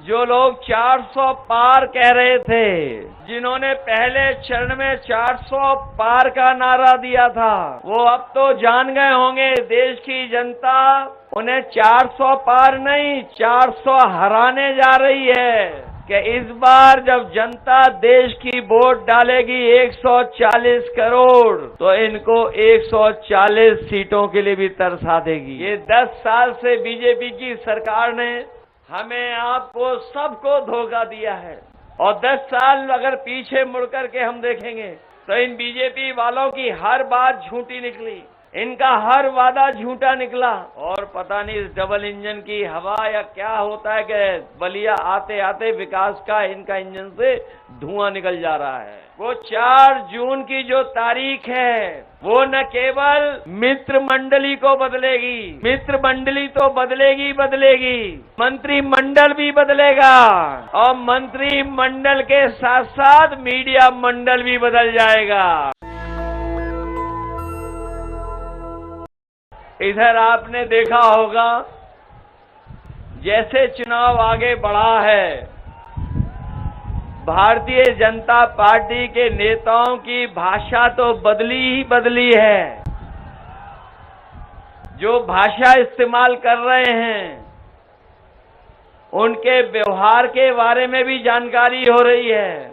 जो लोग 400 पार कह रहे थे, जिन्होंने पहले चरण में 400 पार का नारा दिया था, वो अब तो जान गए होंगे देश की जनता उन्हें 400 पार नहीं 400 हराने जा रही है कि इस बार जब जनता देश की वोट डालेगी 140 करोड़ तो इनको 140 सीटों के लिए भी तरसा देगी। ये 10 साल से बीजेपी की सरकार ने हमें आपको सबको धोखा दिया है और 10 साल अगर पीछे मुड़ करके हम देखेंगे तो इन बीजेपी वालों की हर बात झूठी निकली, इनका हर वादा झूठा निकला और पता नहीं इस डबल इंजन की हवा या क्या होता है कि बलिया आते आते विकास का इनका इंजन से धुआं निकल जा रहा है। वो 4 जून की जो तारीख है वो न केवल मित्र मंडली को बदलेगी, मित्र मंडली तो बदलेगी, मंत्रिमंडल भी बदलेगा और मंत्रिमंडल के साथ साथ मीडिया मंडल भी बदल जाएगा। इधर आपने देखा होगा जैसे चुनाव आगे बढ़ा है, भारतीय जनता पार्टी के नेताओं की भाषा तो बदली ही बदली है। जो भाषा इस्तेमाल कर रहे हैं उनके व्यवहार के बारे में भी जानकारी हो रही है।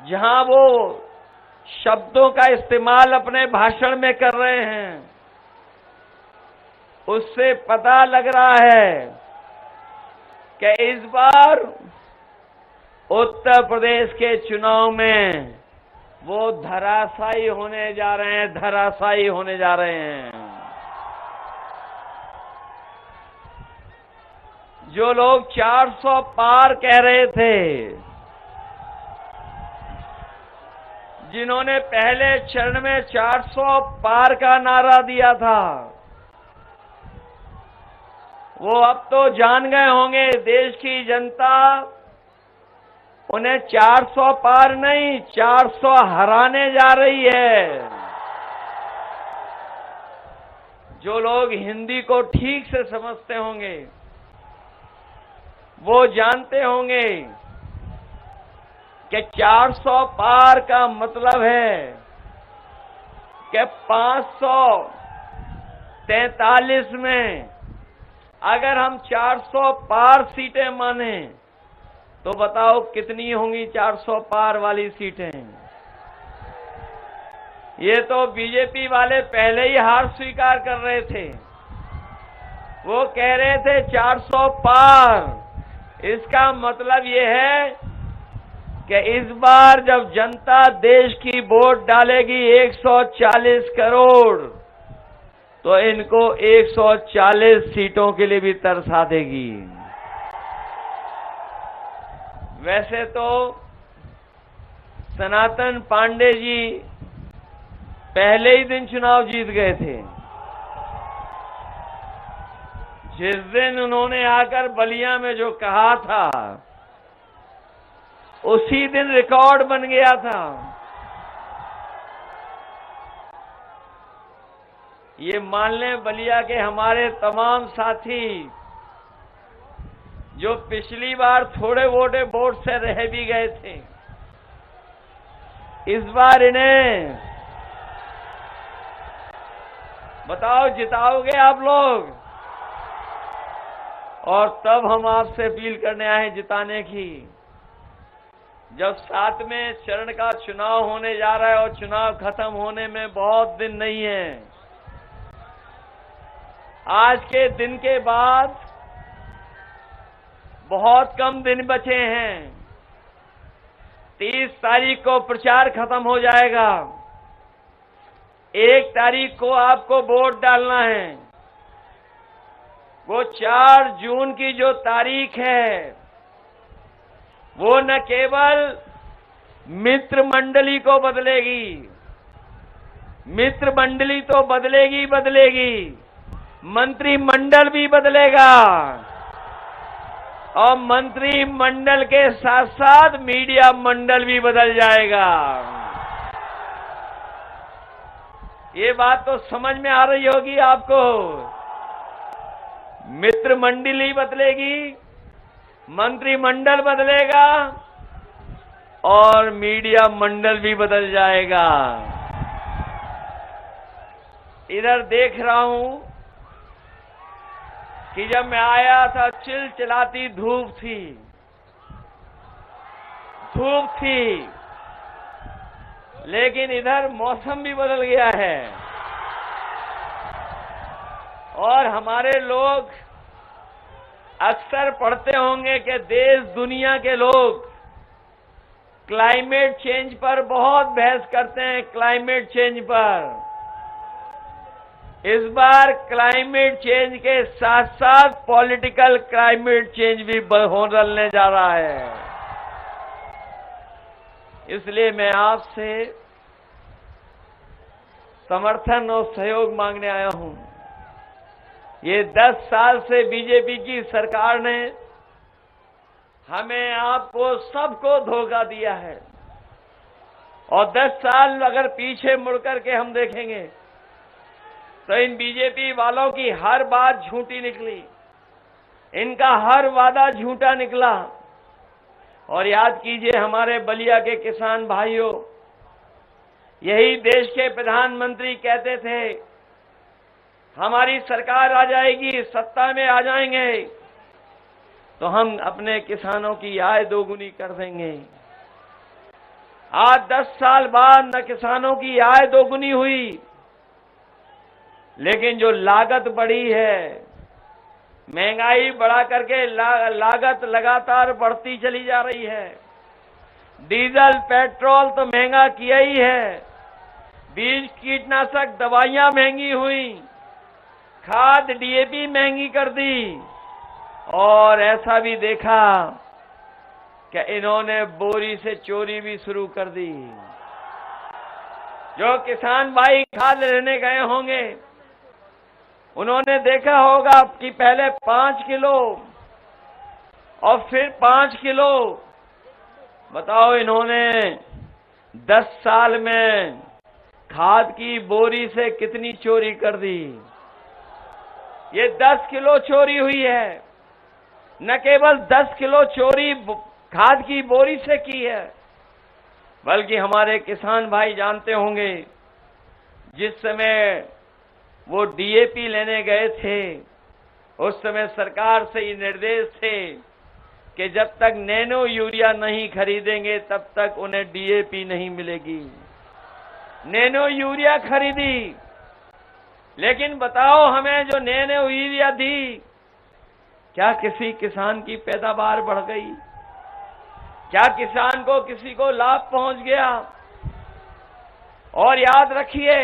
जहां वो शब्दों का इस्तेमाल अपने भाषण में कर रहे हैं उससे पता लग रहा है कि इस बार उत्तर प्रदेश के चुनाव में वो धराशायी होने जा रहे हैं। जो लोग 400 पार कह रहे थे, जिन्होंने पहले चरण में 400 पार का नारा दिया था, वो अब तो जान गए होंगे देश की जनता उन्हें 400 पार नहीं 400 हराने जा रही है। जो लोग हिंदी को ठीक से समझते होंगे वो जानते होंगे कि 400 पार का मतलब है कि 543 में अगर हम 400 पार सीटें माने तो बताओ कितनी होंगी 400 पार वाली सीटें। ये तो बीजेपी वाले पहले ही हार स्वीकार कर रहे थे। वो कह रहे थे 400 पार। इसका मतलब ये है कि इस बार जब जनता देश की वोट डालेगी 140 करोड़ तो इनको 140 सीटों के लिए भी तरसा देगी। वैसे तो सनातन पांडे जी पहले ही दिन चुनाव जीत गए थे। जिस दिन उन्होंने आकर बलिया में जो कहा था उसी दिन रिकॉर्ड बन गया था। ये मान लें बलिया के हमारे तमाम साथी जो पिछली बार थोड़े वोट से रह भी गए थे, इस बार इन्हें बताओ जिताओगे आप लोग। और तब हम आपसे अपील करने आए हैं जिताने की। जब 7वें चरण का चुनाव होने जा रहा है और चुनाव खत्म होने में बहुत दिन नहीं है, आज के दिन के बाद बहुत कम दिन बचे हैं। 30 तारीख को प्रचार खत्म हो जाएगा। 1 तारीख को आपको वोट डालना है। वो 4 जून की जो तारीख है वो न केवल मित्र मंडली को बदलेगी, मित्र मंडली तो बदलेगी, मंत्रिमंडल भी बदलेगा और मंत्रिमंडल के साथ साथ मीडिया मंडल भी बदल जाएगा। ये बात तो समझ में आ रही होगी आपको। मित्र मंडली बदलेगी, मंत्रिमंडल बदलेगा और मीडिया मंडल भी बदल जाएगा। इधर देख रहा हूं कि जब मैं आया था चिलचिलाती धूप थी, लेकिन इधर मौसम भी बदल गया है और हमारे लोग अक्सर पढ़ते होंगे कि देश दुनिया के लोग क्लाइमेट चेंज पर बहुत बहस करते हैं। क्लाइमेट चेंज पर इस बार क्लाइमेट चेंज के साथ साथ पॉलिटिकल क्लाइमेट चेंज भी होने जा रहा है। इसलिए मैं आपसे समर्थन और सहयोग मांगने आया हूं। ये 10 साल से बीजेपी की सरकार ने हमें, आपको, सबको धोखा दिया है और 10 साल अगर पीछे मुड़कर के हम देखेंगे तो इन बीजेपी वालों की हर बात झूठी निकली, इनका हर वादा झूठा निकला। और याद कीजिए, हमारे बलिया के किसान भाइयों, यही देश के प्रधानमंत्री कहते थे हमारी सरकार आ जाएगी, सत्ता में आ जाएंगे तो हम अपने किसानों की आय दोगुनी कर देंगे। आज 10 साल बाद न किसानों की आय दोगुनी हुई, लेकिन जो लागत बढ़ी है, महंगाई बढ़ा करके लागत लगातार बढ़ती चली जा रही है। डीजल पेट्रोल तो महंगा किया ही है, बीज कीटनाशक दवाइयां महंगी हुई, खाद डीएपी महंगी कर दी और ऐसा भी देखा कि इन्होंने बोरी से चोरी भी शुरू कर दी। जो किसान भाई खाद लेने गए होंगे उन्होंने देखा होगा कि पहले 5 किलो और फिर 5 किलो। बताओ, इन्होंने 10 साल में खाद की बोरी से कितनी चोरी कर दी। ये 10 किलो चोरी हुई है। न केवल 10 किलो चोरी खाद की बोरी से की है, बल्कि हमारे किसान भाई जानते होंगे, जिस समय वो डीएपी लेने गए थे उस समय सरकार से ये निर्देश थे कि जब तक नैनो यूरिया नहीं खरीदेंगे तब तक उन्हें डीएपी नहीं मिलेगी। नैनो यूरिया खरीदी, लेकिन बताओ, हमें जो नैनो यूरिया दी, क्या किसी किसान की पैदावार बढ़ गई? क्या किसान को किसी को लाभ पहुंच गया? और याद रखिए,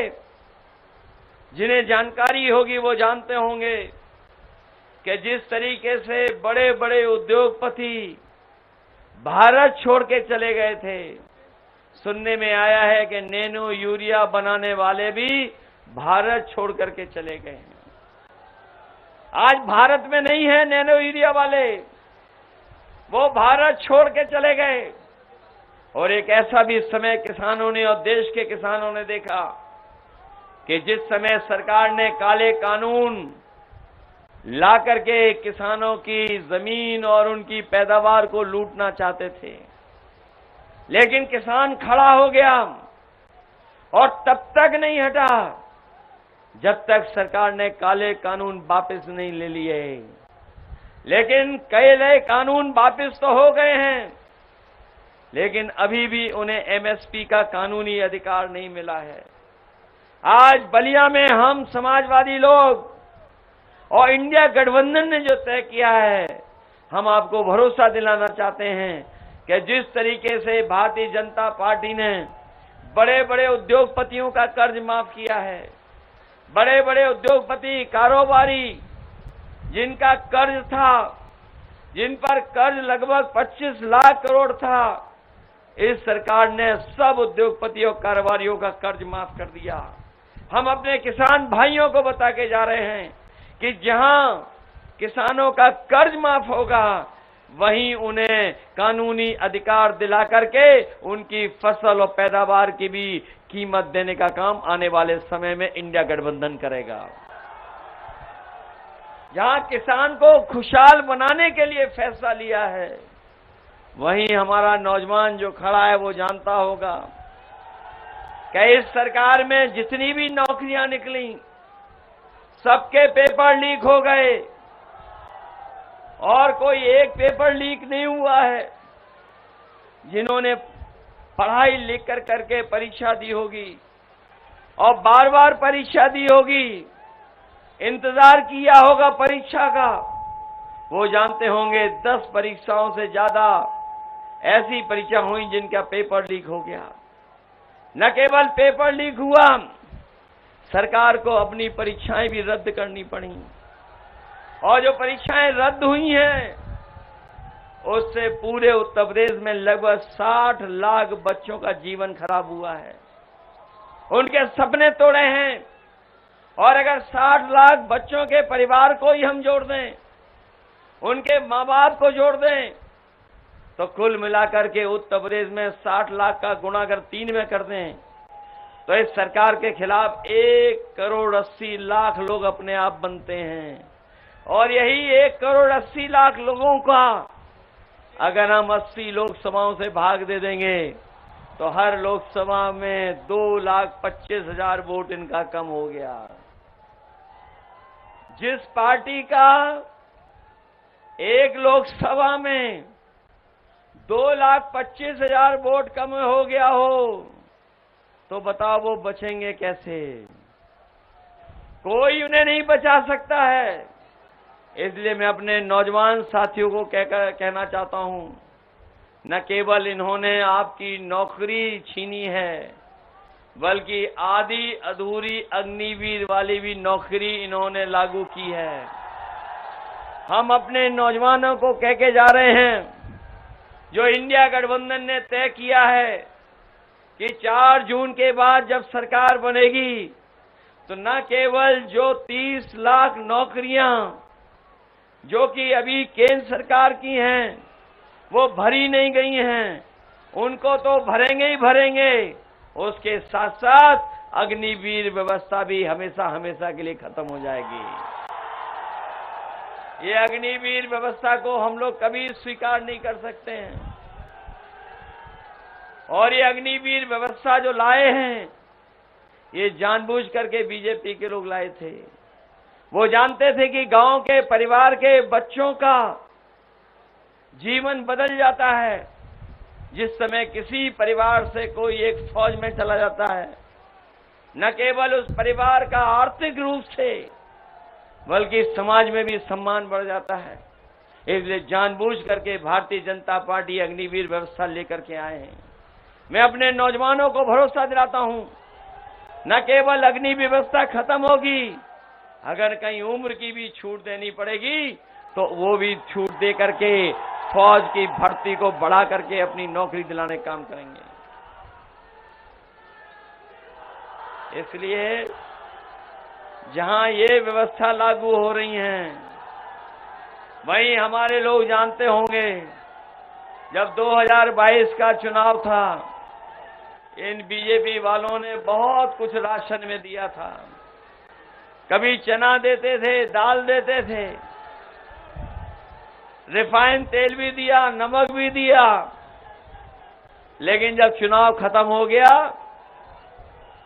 जिन्हें जानकारी होगी वो जानते होंगे कि जिस तरीके से बड़े बड़े उद्योगपति भारत छोड़ के चले गए थे, सुनने में आया है कि नैनो यूरिया बनाने वाले भी भारत छोड़ करके चले गए हैं। आज भारत में नहीं है नैनो यूरिया वाले, वो भारत छोड़ के चले गए। और एक ऐसा भी समय किसानों ने और देश के किसानों ने देखा कि जिस समय सरकार ने काले कानून ला करके किसानों की जमीन और उनकी पैदावार को लूटना चाहते थे, लेकिन किसान खड़ा हो गया और तब तक नहीं हटा जब तक सरकार ने काले कानून वापस नहीं ले लिए। लेकिन काले कानून वापस तो हो गए हैं, लेकिन अभी भी उन्हें एमएसपी का कानूनी अधिकार नहीं मिला है। आज बलिया में हम समाजवादी लोग और इंडिया गठबंधन ने जो तय किया है, हम आपको भरोसा दिलाना चाहते हैं कि जिस तरीके से भारतीय जनता पार्टी ने बड़े बड़े उद्योगपतियों का कर्ज माफ किया है, बड़े बड़े उद्योगपति कारोबारी जिनका कर्ज था, जिन पर कर्ज लगभग 25 लाख करोड़ था, इस सरकार ने सब उद्योगपतियों कारोबारियों का कर्ज माफ कर दिया। हम अपने किसान भाइयों को बता के जा रहे हैं कि जहां किसानों का कर्ज माफ होगा, वहीं उन्हें कानूनी अधिकार दिला करके उनकी फसल और पैदावार की भी कीमत देने का काम आने वाले समय में इंडिया गठबंधन करेगा। जहां किसान को खुशहाल बनाने के लिए फैसला लिया है, वहीं हमारा नौजवान जो खड़ा है वो जानता होगा कि इस सरकार में जितनी भी नौकरियां निकली, सबके पेपर लीक हो गए और कोई एक पेपर लीक नहीं हुआ है। जिन्होंने पढ़ाई लिख कर करके परीक्षा दी होगी और बार बार परीक्षा दी होगी, इंतजार किया होगा परीक्षा का, वो जानते होंगे 10 परीक्षाओं से ज्यादा ऐसी परीक्षा हुई जिनका पेपर लीक हो गया। न केवल पेपर लीक हुआ, सरकार को अपनी परीक्षाएं भी रद्द करनी पड़ी और जो परीक्षाएं रद्द हुई हैं उससे पूरे उत्तर प्रदेश में लगभग 60 लाख बच्चों का जीवन खराब हुआ है, उनके सपने तोड़े हैं। और अगर 60 लाख बच्चों के परिवार को ही हम जोड़ दें, उनके माँ बाप को जोड़ दें, तो कुल मिलाकर के उत्तर प्रदेश में 60 लाख का गुणा अगर 3 में कर दें तो इस सरकार के खिलाफ 1 करोड़ 80 लाख लोग अपने आप बनते हैं। और यही 1 करोड़ 80 लाख लोगों का अगर हम 80 लोकसभाओं से भाग दे देंगे तो हर लोकसभा में 2,25,000 वोट इनका कम हो गया। जिस पार्टी का एक लोकसभा में 2,25,000 वोट कम हो गया हो, तो बताओ वो बचेंगे कैसे? कोई उन्हें नहीं बचा सकता है। इसलिए मैं अपने नौजवान साथियों को कहना चाहता हूं, न केवल इन्होंने आपकी नौकरी छीनी है, बल्कि आधी अधूरी अग्निवीर वाली भी नौकरी इन्होंने लागू की है। हम अपने नौजवानों को कह के जा रहे हैं, जो इंडिया गठबंधन ने तय किया है कि 4 जून के बाद जब सरकार बनेगी तो न केवल जो 30 लाख नौकरियां जो कि अभी केंद्र सरकार की हैं वो भरी नहीं गई हैं, उनको तो भरेंगे ही भरेंगे, उसके साथ साथ अग्निवीर व्यवस्था भी हमेशा हमेशा के लिए खत्म हो जाएगी। ये अग्निवीर व्यवस्था को हम लोग कभी स्वीकार नहीं कर सकते हैं। और ये अग्निवीर व्यवस्था जो लाए हैं, ये जानबूझ करके बीजेपी के लोग लाए थे। वो जानते थे कि गांव के परिवार के बच्चों का जीवन बदल जाता है जिस समय किसी परिवार से कोई एक फौज में चला जाता है। न केवल उस परिवार का आर्थिक रूप से बल्कि समाज में भी सम्मान बढ़ जाता है। इसलिए जानबूझ करके भारतीय जनता पार्टी अग्निवीर व्यवस्था लेकर के आए हैं। मैं अपने नौजवानों को भरोसा दिलाता हूं, न केवल अग्नि व्यवस्था खत्म होगी, अगर कहीं उम्र की भी छूट देनी पड़ेगी तो वो भी छूट दे करके फौज की भर्ती को बढ़ा करके अपनी नौकरी दिलाने का काम करेंगे। इसलिए जहां ये व्यवस्था लागू हो रही हैं, वहीं हमारे लोग जानते होंगे जब 2022 का चुनाव था, इन बीजेपी वालों ने बहुत कुछ राशन में दिया था। कभी चना देते थे, दाल देते थे, रिफाइंड तेल भी दिया, नमक भी दिया, लेकिन जब चुनाव खत्म हो गया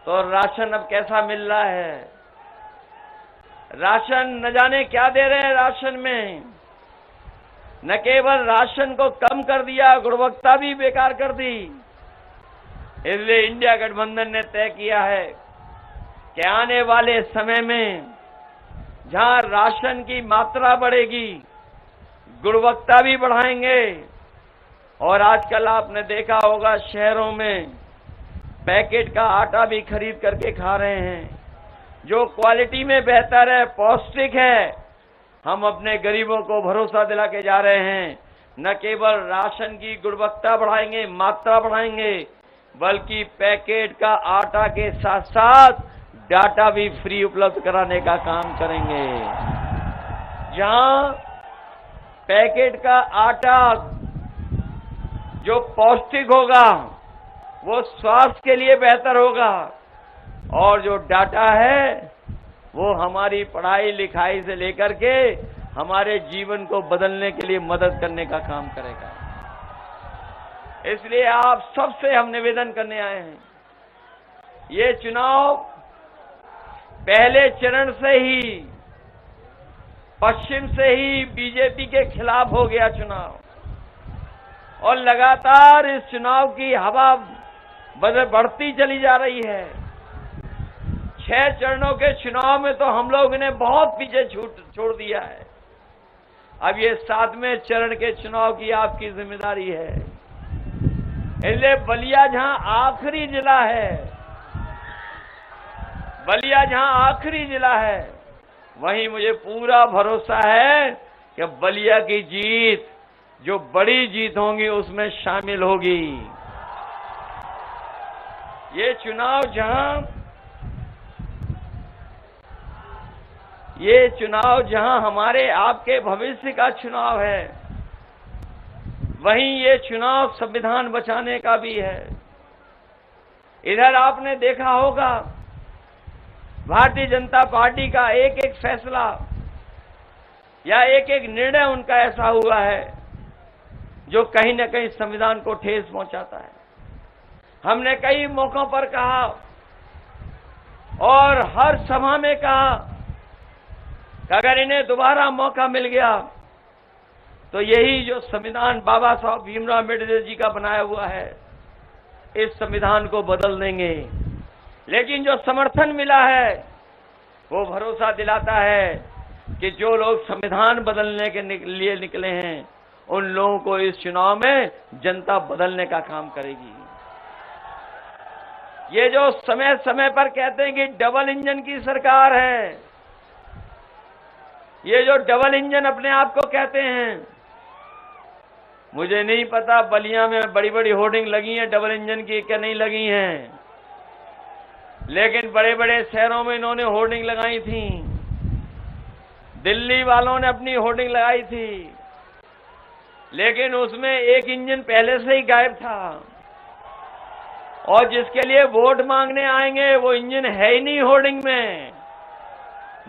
तो राशन अब कैसा मिल रहा है? राशन न जाने क्या दे रहे हैं राशन में। न केवल राशन को कम कर दिया, गुणवत्ता भी बेकार कर दी। इसलिए इंडिया गठबंधन ने तय किया है कि आने वाले समय में जहां राशन की मात्रा बढ़ेगी, गुणवत्ता भी बढ़ाएंगे। और आजकल आपने देखा होगा शहरों में पैकेट का आटा भी खरीद करके खा रहे हैं, जो क्वालिटी में बेहतर है, पौष्टिक है। हम अपने गरीबों को भरोसा दिला के जा रहे हैं, न केवल राशन की गुणवत्ता बढ़ाएंगे, मात्रा बढ़ाएंगे, बल्कि पैकेट का आटा के साथ साथ डाटा भी फ्री उपलब्ध कराने का काम करेंगे। जहां पैकेट का आटा जो पौष्टिक होगा वो स्वास्थ्य के लिए बेहतर होगा, और जो डाटा है वो हमारी पढ़ाई लिखाई से लेकर के हमारे जीवन को बदलने के लिए मदद करने का काम करेगा। इसलिए आप सबसे हम निवेदन करने आए हैं, ये चुनाव पहले चरण से ही पश्चिम से ही बीजेपी के खिलाफ हो गया चुनाव, और लगातार इस चुनाव की हवा बढ़ती चली जा रही है। 6 चरणों के चुनाव में तो हम लोगों ने बहुत पीछे छोड़ दिया है। अब ये 7वें चरण के चुनाव की आपकी जिम्मेदारी है। इसलिए बलिया जहां आखिरी जिला है, बलिया जहां आखिरी जिला है, वहीं मुझे पूरा भरोसा है कि बलिया की जीत, जो बड़ी जीत होंगी, उसमें शामिल होगी। ये चुनाव जहां हमारे आपके भविष्य का चुनाव है, वहीं ये चुनाव संविधान बचाने का भी है। इधर आपने देखा होगा भारतीय जनता पार्टी का एक एक फैसला या एक एक निर्णय उनका ऐसा हुआ है जो कहीं न कहीं संविधान को ठेस पहुंचाता है। हमने कई मौकों पर कहा और हर सभा में कहा कि अगर इन्हें दोबारा मौका मिल गया तो यही जो संविधान बाबा साहब भीमराव अम्बेडकर जी का बनाया हुआ है, इस संविधान को बदल देंगे। लेकिन जो समर्थन मिला है वो भरोसा दिलाता है कि जो लोग संविधान बदलने के लिए निकले हैं, उन लोगों को इस चुनाव में जनता बदलने का काम करेगी। ये जो समय समय पर कहते हैं कि डबल इंजन की सरकार है, ये जो डबल इंजन अपने आप को कहते हैं, मुझे नहीं पता बलिया में बड़ी बड़ी होर्डिंग लगी हैं डबल इंजन की क्या नहीं लगी हैं, लेकिन बड़े बड़े शहरों में इन्होंने होर्डिंग लगाई थी। दिल्ली वालों ने अपनी होर्डिंग लगाई थी, लेकिन उसमें एक इंजन पहले से ही गायब था, और जिसके लिए वोट मांगने आएंगे वो इंजन है ही नहीं होर्डिंग में।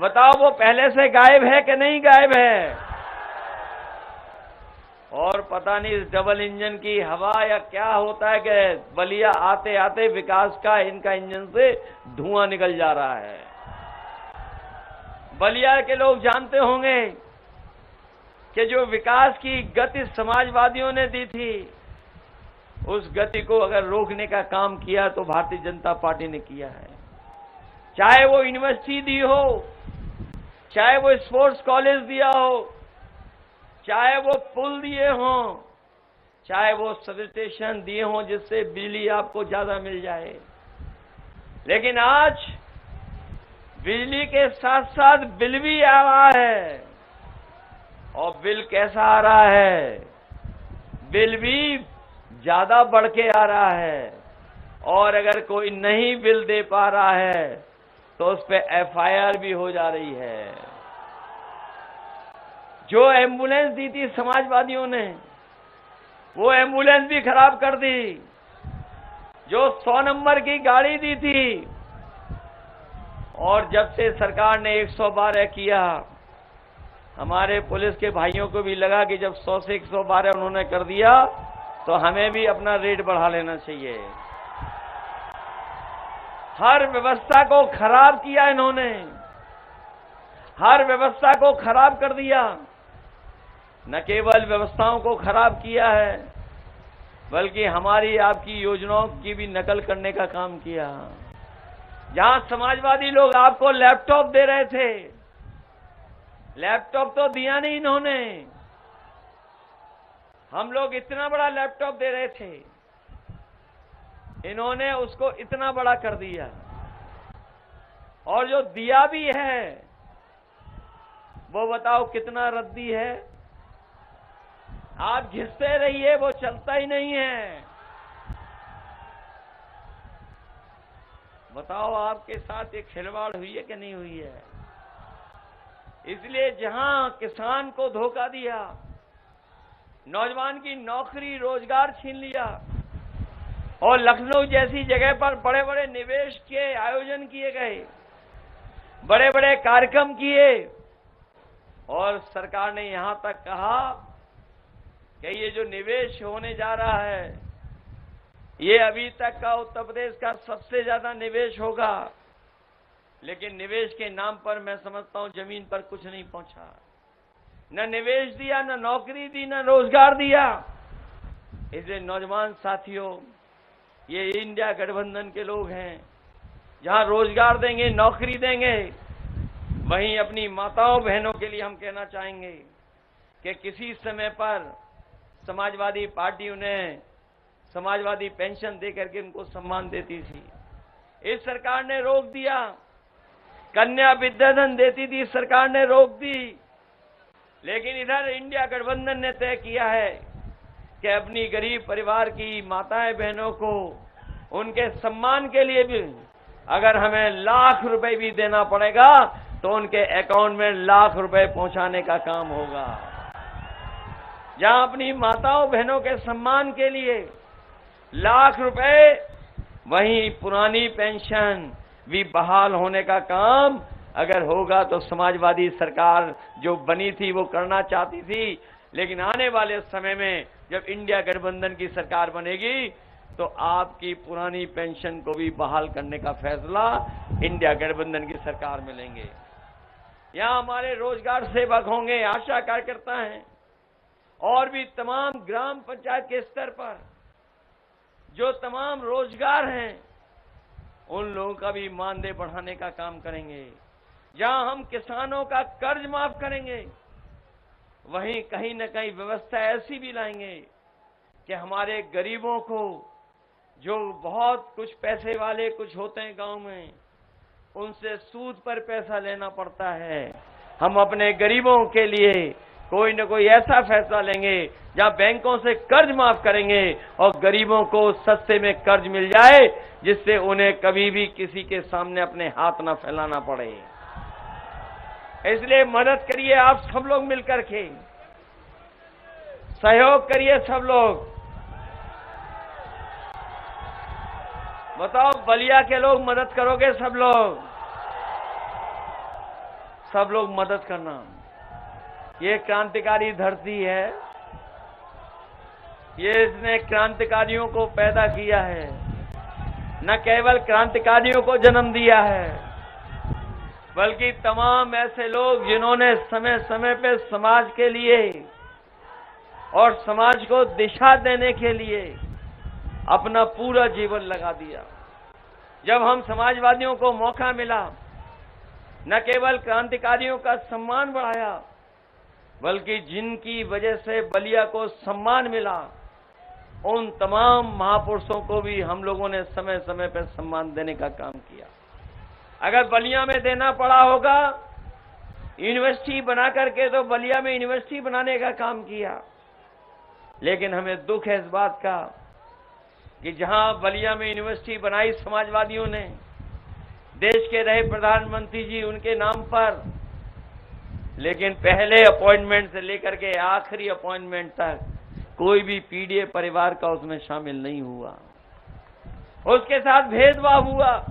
बताओ वो पहले से गायब है कि नहीं गायब है? और पता नहीं इस डबल इंजन की हवा या क्या होता है कि बलिया आते आते विकास का इनका इंजन से धुआं निकल जा रहा है। बलिया के लोग जानते होंगे कि जो विकास की गति समाजवादियों ने दी थी, उस गति को अगर रोकने का काम किया तो भारतीय जनता पार्टी ने किया है। चाहे वो यूनिवर्सिटी दी हो, चाहे वो स्पोर्ट्स कॉलेज दिया हो, चाहे वो पुल दिए हों, चाहे वो सब स्टेशन दिए हों जिससे बिजली आपको ज्यादा मिल जाए। लेकिन आज बिजली के साथ साथ बिल भी आ रहा है, और बिल कैसा आ रहा है? बिल भी ज्यादा बढ़ के आ रहा है, और अगर कोई नहीं बिल दे पा रहा है तो उस पे एफआईआर भी हो जा रही है। जो एम्बुलेंस दी थी समाजवादियों ने, वो एम्बुलेंस भी खराब कर दी। जो 100 नंबर की गाड़ी दी थी, और जब से सरकार ने 112 किया, हमारे पुलिस के भाइयों को भी लगा कि जब 100 से 112 उन्होंने कर दिया तो हमें भी अपना रेट बढ़ा लेना चाहिए। हर व्यवस्था को खराब किया इन्होंने, हर व्यवस्था को खराब कर दिया। न केवल व्यवस्थाओं को खराब किया है, बल्कि हमारी आपकी योजनाओं की भी नकल करने का काम किया। जहां समाजवादी लोग आपको लैपटॉप दे रहे थे, लैपटॉप तो दिया नहीं इन्होंने। हम लोग इतना बड़ा लैपटॉप दे रहे थे, इन्होंने उसको इतना बड़ा कर दिया। और जो दिया भी है वो बताओ कितना रद्दी है। आप घिसते रहिए, वो चलता ही नहीं है। बताओ आपके साथ एक खिलवाड़ हुई है कि नहीं हुई है? इसलिए जहां किसान को धोखा दिया, नौजवान की नौकरी रोजगार छीन लिया, और लखनऊ जैसी जगह पर बड़े बड़े निवेश के आयोजन किए गए, बड़े बड़े कार्यक्रम किए और सरकार ने यहां तक कहा कि ये जो निवेश होने जा रहा है, ये अभी तक का उत्तर प्रदेश का सबसे ज्यादा निवेश होगा। लेकिन निवेश के नाम पर मैं समझता हूं जमीन पर कुछ नहीं पहुंचा। न निवेश दिया, न नौकरी दी, न रोजगार दिया। इसलिए नौजवान साथियों, ये इंडिया गठबंधन के लोग हैं। जहां रोजगार देंगे, नौकरी देंगे, वहीं अपनी माताओं बहनों के लिए हम कहना चाहेंगे कि किसी समय पर समाजवादी पार्टी उन्हें समाजवादी पेंशन देकर के उनको सम्मान देती थी। इस सरकार ने रोक दिया। कन्या विद्याधन देती थी, सरकार ने रोक दी। लेकिन इधर इंडिया गठबंधन ने तय किया है कि अपनी गरीब परिवार की माताएं बहनों को उनके सम्मान के लिए भी अगर हमें लाख रुपए भी देना पड़ेगा तो उनके अकाउंट में लाख रुपए पहुंचाने का काम होगा। जहां अपनी माताओं बहनों के सम्मान के लिए लाख रुपए, वहीं पुरानी पेंशन भी बहाल होने का काम अगर होगा तो समाजवादी सरकार जो बनी थी वो करना चाहती थी। लेकिन आने वाले समय में जब इंडिया गठबंधन की सरकार बनेगी तो आपकी पुरानी पेंशन को भी बहाल करने का फैसला इंडिया गठबंधन की सरकार में लेंगे। यहां हमारे रोजगार सेवक होंगे, आशा कार्यकर्ता हैं, और भी तमाम ग्राम पंचायत के स्तर पर जो तमाम रोजगार हैं, उन लोगों का भी मानदेय बढ़ाने का काम करेंगे। जहां हम किसानों का कर्ज माफ करेंगे, वहीं कहीं न कहीं व्यवस्था ऐसी भी लाएंगे कि हमारे गरीबों को, जो बहुत कुछ पैसे वाले कुछ होते हैं गांव में, उनसे सूद पर पैसा लेना पड़ता है। हम अपने गरीबों के लिए कोई न कोई ऐसा फैसला लेंगे जहां बैंकों से कर्ज माफ करेंगे और गरीबों को सस्ते में कर्ज मिल जाए, जिससे उन्हें कभी भी किसी के सामने अपने हाथ न फैलाना पड़े। इसलिए मदद करिए आप सब लोग मिलकर के, सहयोग करिए सब लोग। बताओ, बलिया के लोग मदद करोगे? सब लोग मदद करना। ये क्रांतिकारी धरती है, ये इसने क्रांतिकारियों को पैदा किया है, न केवल क्रांतिकारियों को जन्म दिया है, बल्कि तमाम ऐसे लोग जिन्होंने समय समय पे समाज के लिए और समाज को दिशा देने के लिए अपना पूरा जीवन लगा दिया। जब हम समाजवादियों को मौका मिला, न केवल क्रांतिकारियों का सम्मान बढ़ाया, बल्कि जिनकी वजह से बलिया को सम्मान मिला, उन तमाम महापुरुषों को भी हम लोगों ने समय समय पर सम्मान देने का काम किया। अगर बलिया में देना पड़ा होगा यूनिवर्सिटी बना करके, तो बलिया में यूनिवर्सिटी बनाने का काम किया। लेकिन हमें दुख है इस बात का कि जहां बलिया में यूनिवर्सिटी बनाई समाजवादियों ने, देश के रहे प्रधानमंत्री जी उनके नाम पर, लेकिन पहले अपॉइंटमेंट से लेकर के आखिरी अपॉइंटमेंट तक कोई भी पीडीए परिवार का उसमें शामिल नहीं हुआ। उसके साथ भेदभाव हुआ।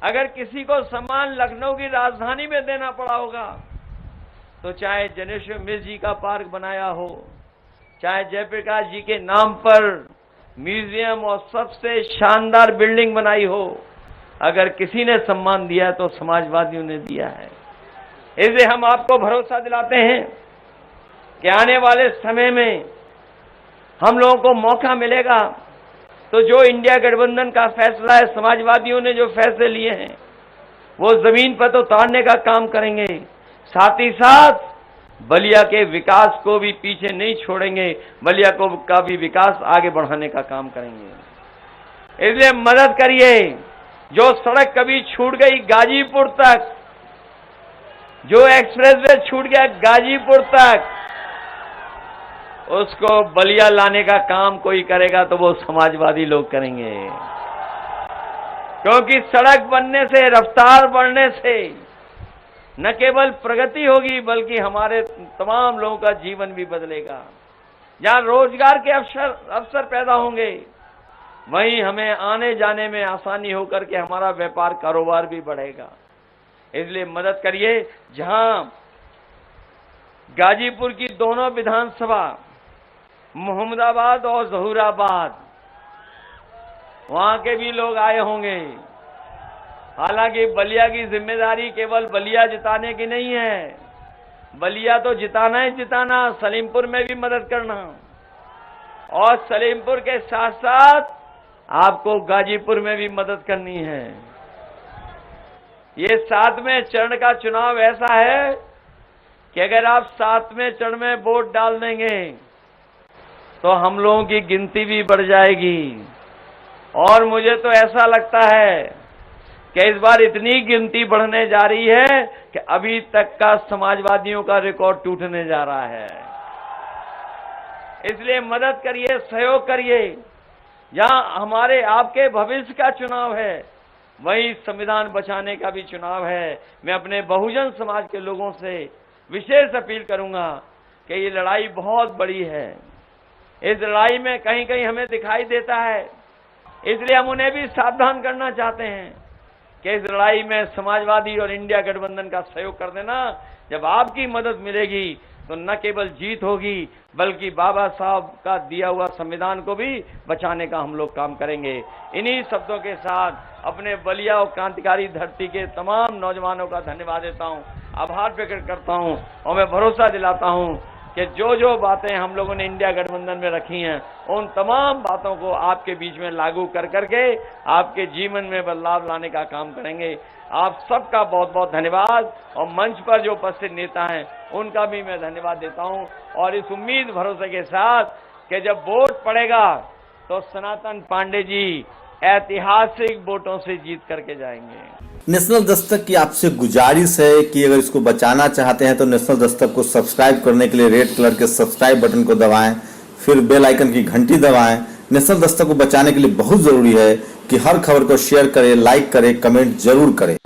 अगर किसी को सम्मान लखनऊ की राजधानी में देना पड़ा होगा, तो चाहे जनेश्वर मिश्र जी का पार्क बनाया हो, चाहे जयप्रकाश जी के नाम पर म्यूजियम और सबसे शानदार बिल्डिंग बनाई हो, अगर किसी ने सम्मान दिया तो समाजवादियों ने दिया है। इसलिए हम आपको भरोसा दिलाते हैं कि आने वाले समय में हम लोगों को मौका मिलेगा तो जो इंडिया गठबंधन का फैसला है, समाजवादियों ने जो फैसले लिए हैं, वो जमीन पर तो उतारने का काम करेंगे, साथ ही साथ बलिया के विकास को भी पीछे नहीं छोड़ेंगे, बलिया का भी विकास आगे बढ़ाने का काम करेंगे। इसलिए मदद करिए। जो सड़क कभी छूट गई गाजीपुर तक, जो एक्सप्रेसवे छूट गया गाजीपुर तक, उसको बलिया लाने का काम कोई करेगा तो वो समाजवादी लोग करेंगे। क्योंकि सड़क बनने से, रफ्तार बढ़ने से न केवल प्रगति होगी बल्कि हमारे तमाम लोगों का जीवन भी बदलेगा। जहां रोजगार के अवसर पैदा होंगे, वहीं हमें आने जाने में आसानी होकर के हमारा व्यापार कारोबार भी बढ़ेगा। इसलिए मदद करिए। जहां गाजीपुर की दोनों विधानसभा, मोहम्मदाबाद और जहूराबाद, वहां के भी लोग आए होंगे। हालांकि बलिया की जिम्मेदारी केवल बलिया जिताने की नहीं है, बलिया तो जिताना ही जिताना, सलीमपुर में भी मदद करना, और सलीमपुर के साथ साथ आपको गाजीपुर में भी मदद करनी है। ये 7वें चरण का चुनाव ऐसा है कि अगर आप 7वें चरण में वोट डाल देंगे तो हम लोगों की गिनती भी बढ़ जाएगी। और मुझे तो ऐसा लगता है कि इस बार इतनी गिनती बढ़ने जा रही है कि अभी तक का समाजवादियों का रिकॉर्ड टूटने जा रहा है। इसलिए मदद करिए, सहयोग करिए। जहां हमारे आपके भविष्य का चुनाव है, वहीं संविधान बचाने का भी चुनाव है। मैं अपने बहुजन समाज के लोगों से विशेष अपील करूंगा कि ये लड़ाई बहुत बड़ी है। इस लड़ाई में कहीं कहीं हमें दिखाई देता है, इसलिए हम उन्हें भी सावधान करना चाहते हैं कि इस लड़ाई में समाजवादी और इंडिया गठबंधन का सहयोग कर देना। जब आपकी मदद मिलेगी तो न केवल जीत होगी, बल्कि बाबा साहब का दिया हुआ संविधान को भी बचाने का हम लोग काम करेंगे। इन्हीं शब्दों के साथ अपने बलिया और क्रांतिकारी धरती के तमाम नौजवानों का धन्यवाद देता हूं, आभार प्रकट करता हूं, और मैं भरोसा दिलाता हूं कि जो जो बातें हम लोगों ने इंडिया गठबंधन में रखी हैं, उन तमाम बातों को आपके बीच में लागू कर करके आपके जीवन में बदलाव लाने का काम करेंगे। आप सबका बहुत बहुत धन्यवाद, और मंच पर जो उपस्थित नेता हैं उनका भी मैं धन्यवाद देता हूं। और इस उम्मीद भरोसे के साथ कि जब वोट पड़ेगा तो सनातन पांडे जी ऐतिहासिक वोटों से जीत करके जाएंगे। नेशनल दस्तक की आपसे गुजारिश है कि अगर इसको बचाना चाहते हैं तो नेशनल दस्तक को सब्सक्राइब करने के लिए रेड कलर के सब्सक्राइब बटन को दबाएं, फिर बेल आइकन की घंटी दबाएं। नेशनल दस्तक को बचाने के लिए बहुत जरूरी है कि हर खबर को शेयर करें, लाइक करें, कमेंट जरूर करें।